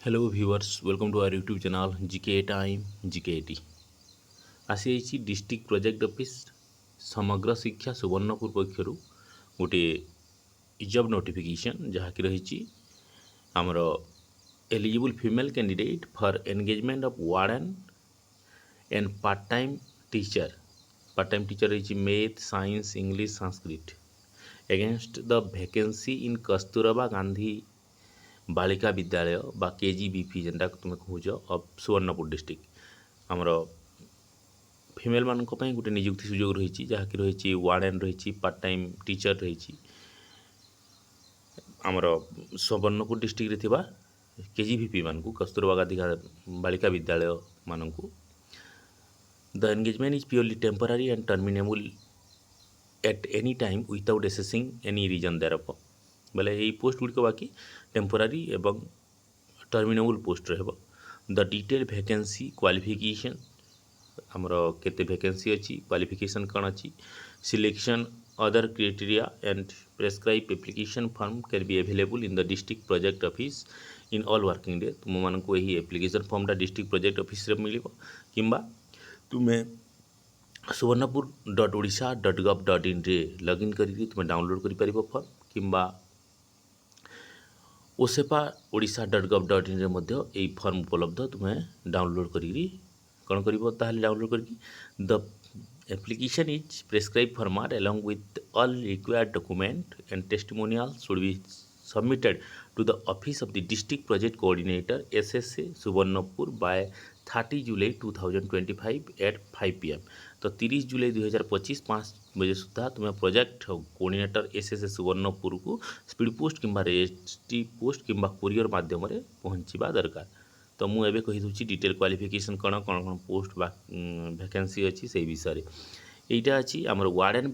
Hello viewers, welcome to our YouTube channel GK Time GKT। आसी district project office समग्र शिक्षा सुवर्णपुर पक्षर गोटे job notification जहाँकि रही आमर eligible female candidate for engagement of warden and part time teacher रही math science English Sanskrit against the vacancy in Kasturba Gandhi Balika Vidyalaya बा KGBP जेनटा तुम कहुच ऑफ सुवर्णपुर डिस्ट्रिक्ट आमर फिमेल मानक गोटे निजुक्ति सुजोग रही जहाँकि रही वार्डन रही पार्ट टाइम टीचर रही आमर सुवर्णपुर डिस्ट्रिक्ट रे KGBP मानक कस्तूरबा गांधी बालिका विद्यालय मानक the engagement is purely temporary and terminable at any time without assigning any reason thereof बोले यही पोस्ट गुड़िक बाकी टेम्पोरारी एवं टर्मिनेबल पोस्ट रह द डिटेल वैकेंसी क्वालिफिकेशन आमर केते वैकेंसी अच्छी क्वालिफिकेशन कौन अच्छी selection other criteria and prescribe application form can be available in the district project office in all working day तुम मानक यही एप्लिकेशन फॉर्मटा डिस्ट्रिक्ट प्रोजेक्ट ऑफिस मिल कि तुम्हें suvarnapur.odisha.gov.in रे लॉगिन करी तुम डाउनलोड कर फॉर्म किंबा osepa.odisha.gov.in रे मध्य यही फॉर्म उपलब्ध तुम्हें डाउनलोड करी कौन कर डाउनलोड कर the application is prescribe format along with all required document and testimonial should be submitted to the office of the district project coordinator SSA Suvarnapur by 30 July 2025 at 5 PM। तो 30 जुलाई 2025 5 बजे सुधा तुम्हें project coordinator SSA Subarnapur को speed post किंबा registry post किंबा courier माध्यम पहुँचवा दरकार। तो मुझे कहीदे डिटेल क्वालिफिकेशन कौन कौन कौन पोस्ट वैकेंसी अच्छी से विषय यहाँ अच्छी आमर warden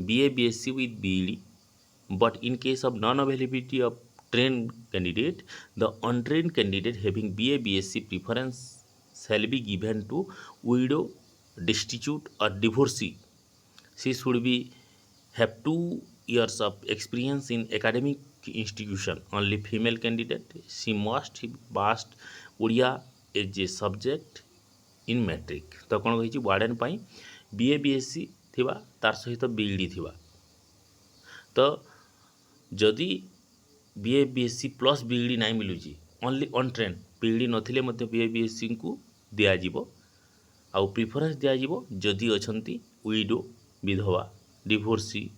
BA BSc with BEd but in case of non-availability of trained candidate the untrained candidate having BA BSc preference shall be given to widow, destitute or divorcee. She should be have 2 years of experience in academic institution. Only female candidate she must have passed Odia as a subject in matric। तो कौन कही warden BA BSc थिबा तार सहित BEd थिबा तो जदि BA BSc plus BEd नहीं मिलूँ ओनली अनट्रेन BEd नथिले मध्य BA BSc को दिज्व आउ प्रिफरेन्स दिज्व जदि अच्छी विडो विधवा डिभोर्सी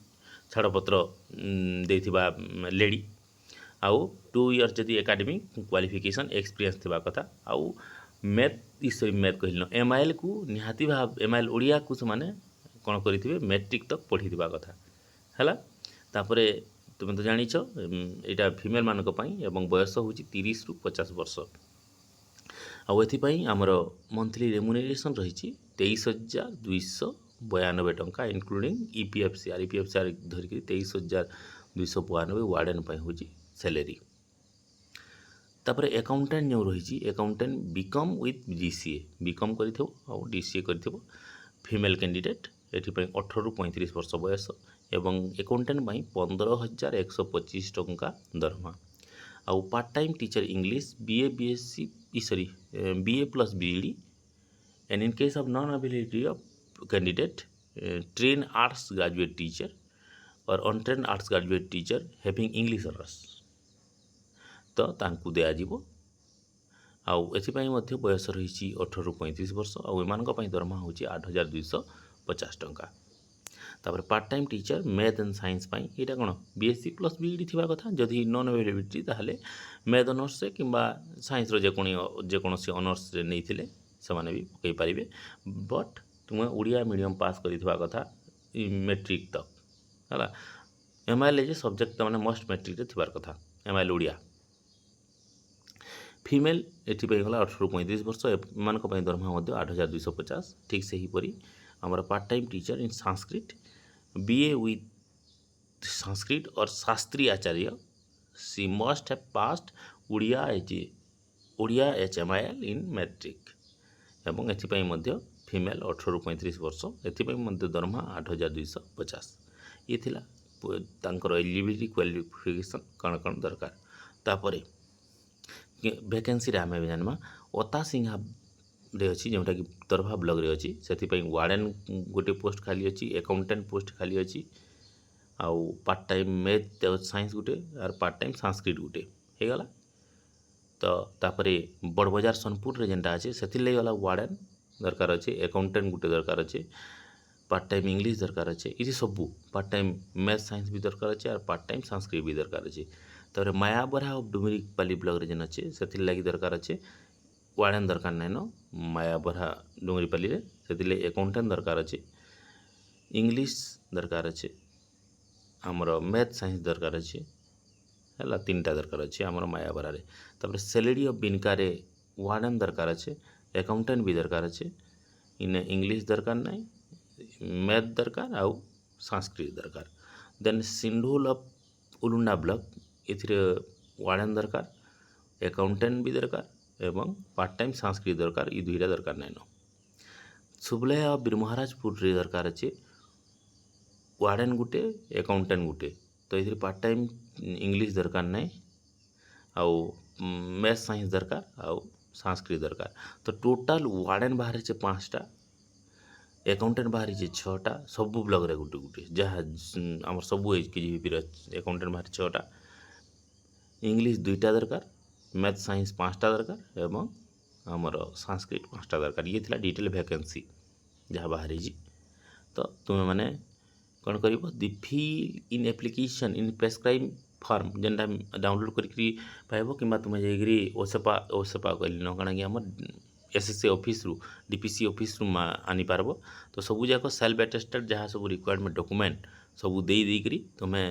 छाड़पत्र देथिबा लेडी आउ 2 इयर्स जदि एकेडमिक क्वालिफिकेशन एक्सपीरियंस थिबा कथा आउ मैथ कहल MIL को निहाती भाव MIL ओडिया को से कौन करेंगे मैट्रिक तक पढ़ी कथा है तापर तुम तो जाच यहाँ फिमेल मानक एवं बयस हूँ 30 ରୁ 50 वर्ष आउपाई आमर मंथली रेमुनेरेसन रही 23,292 टंका इनक्लूडिंग EPFCR धरिक 23,292 वार्डन हूँ सैलरी। तापर अकाउंटेंट जो रही accountant BCom with DCA BCom कर DCA कर फीमेल कैंडिडेट ये 18 ରୁ 35 वर्ष बयस एवं अकाउंटेंट 15,125 टंका दरमा आउ part time teacher English BA BSc BA plus BEd and in case of non-availability of candidate trained arts graduate teacher or untrained arts graduate teacher having English honors तो तांकु दिज्व आउ एथिपाई मध्य बयस रही 18 ରୁ 35 वर्ष आउ एमानक दरमा हूँ 8,250 टंका। तापर part time teacher math and science यहाँ कौन BSc प्लस BEd थिबा कथा जदि नॉन अवेलेबिलिटी ताहले मैथ ऑनर्स से किंबा साइंस जेकोसी ऑनर्स रे नहीं थिले से भी पकई पारे बट तुम ओडिया मीडियम पास करिथिबा कथा मैट्रिक तक है MIL जे सब्जेक्ट मैंने मस्ट मैट्रिक थिबार कथा MIL ओडिया फीमेल एथिपाई गला 18 ରୁ 35 वर्ष एमानक दरमा 8,250 ठीक से ही परी आमर part time teacher in Sanskrit BA with Sanskrit और Shastri Acharya she must have passed Odia HMIL in matric एवं एथिपाई मध्य फीमेल 18 ରୁ 35 वर्ष एथिपाई मध्य दरमा 8,250 ये थिला तांकर एलिजिबिलिटी क्वालिफिकेशन कौन कौन दरकार। तापरे ଭ୍ୟାକେନ୍ସି ରେ ଆମେ ଜାଣିବା ଅତା ସିଂହାରେ ଅଛି ଯେଉଁଟାକି ତରଭା ବ୍ଲକରେ ଅଛି। ସେଥିପାଇଁ ୱାର୍ଡେନ୍ ଗୋଟେ ପୋଷ୍ଟ ଖାଲି ଅଛି, ଆକାଉଣ୍ଟାଣ୍ଟ ପୋଷ୍ଟ ଖାଲି ଅଛି, ଆଉ ପାର୍ଟ ଟାଇମ୍ ମ୍ୟାଥ୍ ଆଉ ସାଇନ୍ସ ଗୋଟେ ଆର୍ ପାର୍ଟ ଟାଇମ୍ ସାଂସ୍କ୍ରିଟ୍ ଗୋଟେ ହେଇଗଲା। ତ ତାପରେ ବଡ଼ବଜାର ସୋନପୁରରେ ଯେନ୍ଟା ଅଛି ସେଥିର୍ ଲାଗି ଗଲା ୱାର୍ଡେନ୍ ଦରକାର ଅଛି, ଆକାଉଣ୍ଟାଣ୍ଟ ଗୋଟେ ଦରକାର ଅଛି, ପାର୍ଟ ଟାଇମ୍ ଇଂଲିଶ ଦରକାର ଅଛି, ଇଏ ସବୁ ପାର୍ଟ ଟାଇମ୍ ମ୍ୟାଥ୍ ସାଇନ୍ସ ବି ଦରକାର ଅଛି ଆର୍ ପାର୍ଟ ଟାଇମ୍ ସାଂସ୍କ୍ରିଟ୍ ବି ଦରକାର ଅଛି। ତାପରେ ମାୟାବରା ଆଉ ଡୁମରିପାଲି ବ୍ଲକରେ ଯେନ୍ ଅଛି ସେଥିର୍ ଲାଗି ଦରକାର ଅଛି ୱାର୍ଡେନ୍ ଦରକାର ନାଇଁନ ମାୟାବରା ଡୁମରିପାଲିରେ, ସେଥିର୍ଲାଗି ଆକାଉଣ୍ଟାଣ୍ଟ ଦରକାର ଅଛି, ଇଂଲିଶ ଦରକାର ଅଛି, ଆମର ମ୍ୟାଥ୍ ସାଇନ୍ସ ଦରକାର ଅଛି ହେଲା, ତିନିଟା ଦରକାର ଅଛି ଆମର ମାୟାବରାରେ। ତାପରେ ସେଲେଡି ଅଫ୍ ବିନକାରେ ୱାର୍ଡେନ୍ ଦରକାର ଅଛି, ଆକାଉଣ୍ଟାଣ୍ଟ ବି ଦରକାର ଅଛି, ଇନେ ଇଂଲିଶ ଦରକାର ନାହିଁ, ମ୍ୟାଥ୍ ଦରକାର ଆଉ ସାଂସ୍କ୍ରିଟ୍ ଦରକାର। ଦେନ୍ ସିନ୍ଧୁଲ ଅଫ୍ ଉଲୁଣ୍ଡା ବ୍ଲକ ଏଥିରେ ୱାର୍ଡେନ୍ ଦରକାର, ଆକାଉଣ୍ଟାଣ୍ଟ ବି ଦରକାର ଏବଂ ପାର୍ଟ ଟାଇମ୍ ସାଂସ୍କ୍ରିଟ୍ ଦରକାର, ଇ ଦୁଇଟା ଦରକାର ନାଇଁନ। ସୁବଲେୟା ଅଫ୍ ବୀରମହାରାଜପୁରରେ ଦରକାର ଅଛି ୱାର୍ଡେନ୍ ଗୋଟେ, ଆକାଉଣ୍ଟାଣ୍ଟ ଗୋଟେ। ତ ଏଥିରେ ପାର୍ଟ ଟାଇମ୍ ଇଂଲିଶ ଦରକାର ନାହିଁ, ଆଉ ମ୍ୟାଥ୍ ସାଇନ୍ସ ଦରକାର ଆଉ ସାଂସ୍କ୍ରିଟ୍ ଦରକାର। ତ ଟୋଟାଲ୍ ୱାର୍ଡେନ୍ ବାହାରିছে 5ଟା, ଆକାଉଣ୍ଟାଣ୍ଟ ବାହାରିছে 6ଟା, ସବୁ ବ୍ଲକରେ ଗୋଟେ ଗୋଟେ, ଯାହା ଆମର ସବୁ KGVPର ଆକାଉଣ୍ଟାଣ୍ଟ ବାହାରି 6ଟା, ଇଂଲିଶ 2ଟା ଦରକାର, ମ୍ୟାଥ୍ ସାଇନ୍ସ 5ଟା ଦରକାର ଏବଂ ଆମର ସାଂସ୍କ୍ରିଟ୍ 5ଟା ଦରକାର। ଇଏ ଥିଲା ଡିଟେଲ୍ ଭ୍ୟାକେନ୍ସି ଯାହା ବାହାରିଛି। ତ ତୁମେମାନେ କ'ଣ କରିବ, the fill in application in prescribe form ଯେନ୍ଟା ଡାଉନଲୋଡ଼ କରିକି ପାଇବ, କିମ୍ବା ତୁମେ ଯାଇକିରି ଓସେପା କହିଲି ନ କାଣା କି ଆମର SSC ଅଫିସ୍ରୁ DPC ଅଫିସ୍ରୁ ଆନିପାରବ। ତ ସବୁ ଯାକ ସେଲ୍ଫ ଆଟେଷ୍ଟେଡ୍ ଯାହା ସବୁ ରିକ୍ୱାର୍ଡ଼ମେଣ୍ଟ ଡକୁମେଣ୍ଟ ସବୁ ଦେଇକରି ତୁମେ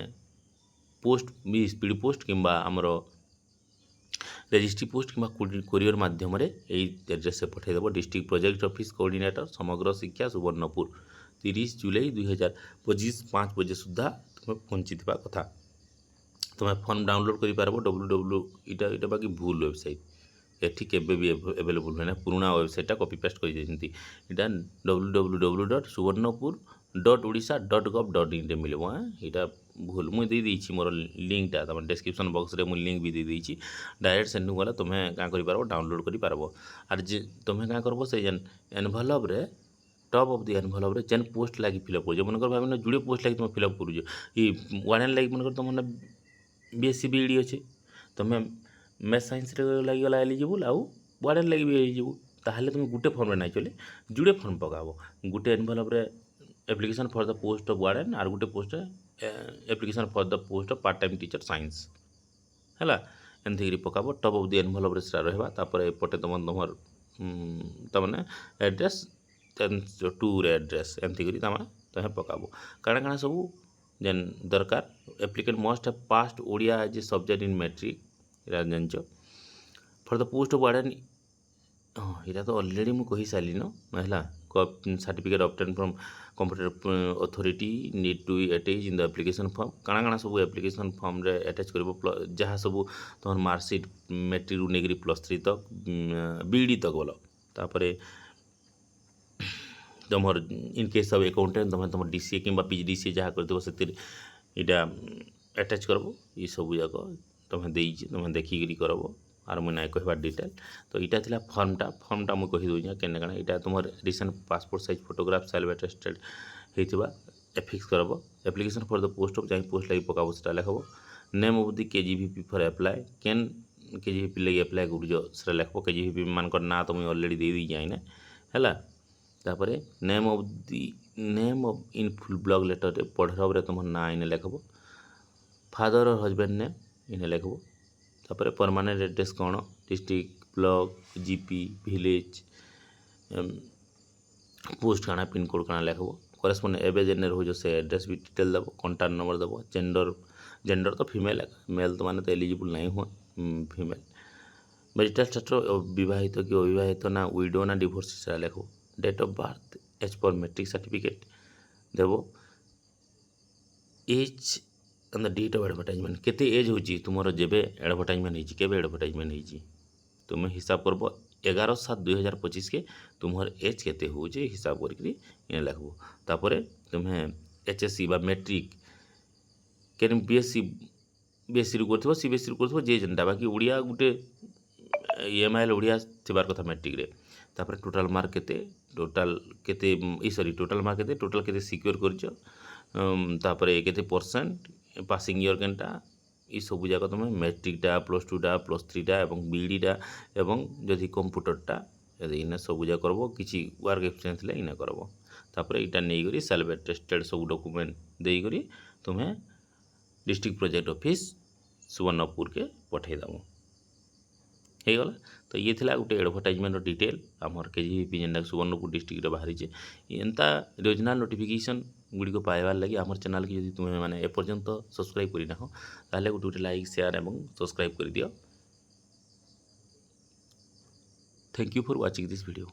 ପୋଷ୍ଟ ବି ସ୍ପିଡ଼ ପୋଷ୍ଟ କିମ୍ବା ଆମର ରେଜିଷ୍ଟ୍ରି ପୋଷ୍ଟ କିମ୍ବା କୋରିଅର ମାଧ୍ୟମରେ ଏଇ ଆଡ୍ରେସ୍ରେ ପଠାଇଦେବ। ଡିଷ୍ଟ୍ରିକ୍ଟ ପ୍ରୋଜେକ୍ଟ ଅଫିସ୍ କୋଅର୍ଡିନେଟର ସମଗ୍ର ଶିକ୍ଷା ସୁବର୍ଣ୍ଣପୁର 30 ଜୁଲାଇ 2025 5 ବଜେ ସୁଦ୍ଧା ତୁମେ ପହଞ୍ଚିଥିବା କଥା। ତୁମେ ଫର୍ମ ଡାଉନଲୋଡ଼ କରିପାରିବ ଏଇଟା ବାକି ଭୁଲ ୱେବସାଇଟ୍, ଏଠି କେବେ ବି ଆଭେଲେବୁଲ୍ ହୁଏ ନା, ପୁରୁଣା ୱେବସାଇଟ୍ଟା କପି ପେଷ୍ଟ କରିଦେଇଛନ୍ତି। ଏଇଟା www.subarnapur.odisha.gov.in ମିଳିବ। ଏଇଟା ଭୁଲ, ମୁଁ ଦେଇଦେଇଛି ମୋର ଲିଙ୍କଟା, ତୁମ ଡେସ୍କ୍ରିପ୍ସନ୍ ବକ୍ସରେ ମୁଁ ଲିଙ୍କ ବି ଦେଇଦେଇଛି। ଡାଇରେକ୍ଟ ସେଠୁ ଗଲେ ତୁମେ କାଁ କରିପାରିବ, ଡାଉନଲୋଡ଼ କରିପାରିବ। ଆର୍ ଯେ ତୁମେ କାଁ କରିବ, ସେ ଯେନ୍ ଏନଭଲପ୍ରେ ଟପ୍ ଅଫ୍ ଦି ଏନଭଲପ୍ରେ ଯେନ୍ ପୋଷ୍ଟ ଲାଗି ଫିଲ୍ଅପ୍ କରୁଛ, ମନେକର ଭାବିନ ଯୁଡ଼େ ପୋଷ୍ଟ ଲାଗି ତୁମେ ଫିଲ୍ଅପ୍ କରୁଛ, ଇ ୱାର୍ଡେନ୍ ଲାଗି ମନେକର ତୁମର BSc BEd ଅଛି, ତୁମେ ମ୍ୟାଥ୍ ସାଇନ୍ସରେ ଲାଗିଗଲା ଏଲିଜିବୁଲ୍ ଆଉ ୱାର୍ଡେନ୍ ଲାଗି ବି ଏଲିଜିବୁଲ୍, ତାହେଲେ ତୁମେ ଗୋଟେ ଫର୍ମରେ ନାଇଁ ଚଲେ, ଯୁଡ଼େ ଫର୍ମ ପକାବ। ଗୋଟେ ଏନଭଲପ୍ରେ application for the post of warden ଆର୍ ଗୋଟେ post application for the post of part time teacher science ହେଲା, ଏମିତି କରି ପକାବ। ଟପ୍ ଅଫ୍ ଦି ଏନଭଲପ୍ରେ ସେଟା ରହିବା। ତାପରେ ଏପଟେ ତୁମର ତାମାନେ ଆଡ୍ରେସ୍ ଟୁରେ ଆଡ୍ରେସ୍ ଏମିତି କରି ତୁମେ ପକାବ। କାଣା କାଣା ସବୁ ଯେନ୍ ଦରକାର, applicant must have passed Odia as a subject in matric, ଏଇଟା ଜାଣିଛ। For the post of warden, ହଁ ଏଇଟା ତ ଅଲରେଡ଼ି ମୁଁ କହିସାରିଲିନ ହେଲା। Certificate obtain from computer authority need to be attach in the application form. କାଣା କାଣା ସବୁ ଆପ୍ଲିକେସନ୍ ଫର୍ମରେ ଆଟାଚ୍ କରିବ, ଯାହା ସବୁ ତୁମର ମାର୍କସିଟ୍ ମେଟ୍ରିକ୍ରୁ ନେଇକରି +3 ତକ୍ BEd ତକ୍ ବୋଲ। ତାପରେ ତୁମର ଇନ୍ କେସ୍ ଅଫ୍ ଆକାଉଣ୍ଟାଣ୍ଟ ତୁମର DCA କିମ୍ବା PGDCA ଯାହା କରିଥିବ ସେଥିରେ ଏଇଟା ଆଟାଚ୍ କରବ। ଏସବୁ ଯାକ ତୁମେ ଦେଇଛି, ତୁମେ ଦେଖିକିରି କରବ। ଆର୍ ମୁଇଁ ନାଇଁ କହିବାର ଡିଟେଲ୍। ତ ଏଇଟା ଥିଲା ଫର୍ମଟା ମୁଁ କହିଦେଉଛେ କେନେ କାଣା। ଏଇଟା ତୁମର recent passport size photograph self attested ହେଇଥିବା ଏଫିକ୍ସ କରବ। Application for the post of ଯାଇ ପୋଷ୍ଟ ଲାଗି ପକାବ ସେଟା ଲେଖବ। Name of the KGVP for apply, କେନ୍ KGVP ଲାଗି ଆପ୍ଲାଏ କରୁଛ ସେଟା ଲେଖବ। KGVP ମାନଙ୍କର ନାଁ ତ ମୁଇଁ ଅଲରେଡ଼ି ଦେଇଦେଇଛି ଆଇନେ ହେଲା। ତାପରେ name of in full block ଲେଟର୍ରେ ପଢ଼ରବରେ ତୁମର ନାଁ ଇନେ ଲେଖବ। ଫାଦର ଅର୍ ହଜବେଣ୍ଡ ନେମ୍ ଇନେ ଲେଖବ। ତାପରେ ପରମାନେଣ୍ଟ ଆଡ୍ରେସ୍ କ'ଣ, district, block, GP, village, post କାଣା, ପିନ୍କୋଡ଼୍ କାଣା ଲେଖବ। କରେସ୍ପଣ୍ଡ ଏବେ ଯେନେ ରହୁଛ ସେ ଆଡ୍ରେସ୍ ବି ଡିଟେଲ୍ ଦେବ। କଣ୍ଟାକ୍ଟ ନମ୍ବର ଦେବ। ଜେଣ୍ଡର ତ ଫିମେଲ୍, ମେଲ୍ ତ ମାନେ ତ ଏଲିଜିବୁଲ୍ ନାହିଁ ହୁଏ, ଫିମେଲ୍। ମେରିଟାଲ୍ ଷ୍ଟାଟସ୍ ବିବାହିତ କି ଅବିବାହିତ, ନା ୱିଡୋ ନା ଡିଭୋର୍ସ ସେଟା ଲେଖବ। Date of birth age per matric certificate ଦେବ। Age and the date of advertisement, କେତେ ଏଜ୍ ହେଉଛି ତୁମର ଯେବେ ଆଡ଼ଭର୍ଟାଇଜମେଣ୍ଟ ହେଇଛି, କେବେ ଆଡ଼ଭର୍ଟାଇଜମେଣ୍ଟ ହେଇଛି ତୁମେ ହିସାବ କରବ। 11/7/2025 ତୁମର ଏଜ୍ କେତେ ହେଉଛି ହିସାବ କରିକିରି ଇନେ ଲେଖବ। ତାପରେ ତୁମେ HSC ବା ମେଟ୍ରିକ୍ କେନ୍ BScରୁ କରୁଥିବ, CBScରୁ କରୁଥିବ, ଯେ ଯେନ୍ଟା ବାକି ଓଡ଼ିଆ ଗୋଟେ EMIL ओडिया थिबार कथा मैट्रिक रे तापर टोटल मार्क केते टोटल मार्क केते टोटल केते सिक्योर करछ तापर केते परसेंट पासिंग इयर केनटा ई सब जाक तुम मैट्रिकटा +2टा +3टा एवं बीडीटा एवं जदि कंप्यूटरटा यदि इना सब जाक करबो किछि वर्क एक्सपीरियंस ले इना करबो तापर इटा नै करी सेल्फ अटेस्टेड सब डॉक्यूमेंट देई करी तुम्हें डिस्ट्रिक्ट प्रोजेक्ट ऑफिस सुवर्णपुर के पठे दबो हो गला। तो ये थिला गोटे एडवर्टाइजमेंट डिटेल आमर केजीपी जेनटा सुवर्णपुर डिस्ट्रिक्ट बाहरी एंता रीजनल नोटिफिकेशन गुड़ी को पाइबार लगी आमर चैनल की यदि तुम्हें मैंने एपर्यंत सब्सक्राइब करना हो ताहले गोटे गोटे लाइक शेयर एवं सब्सक्राइब कर दियो। Thank you for watching this video.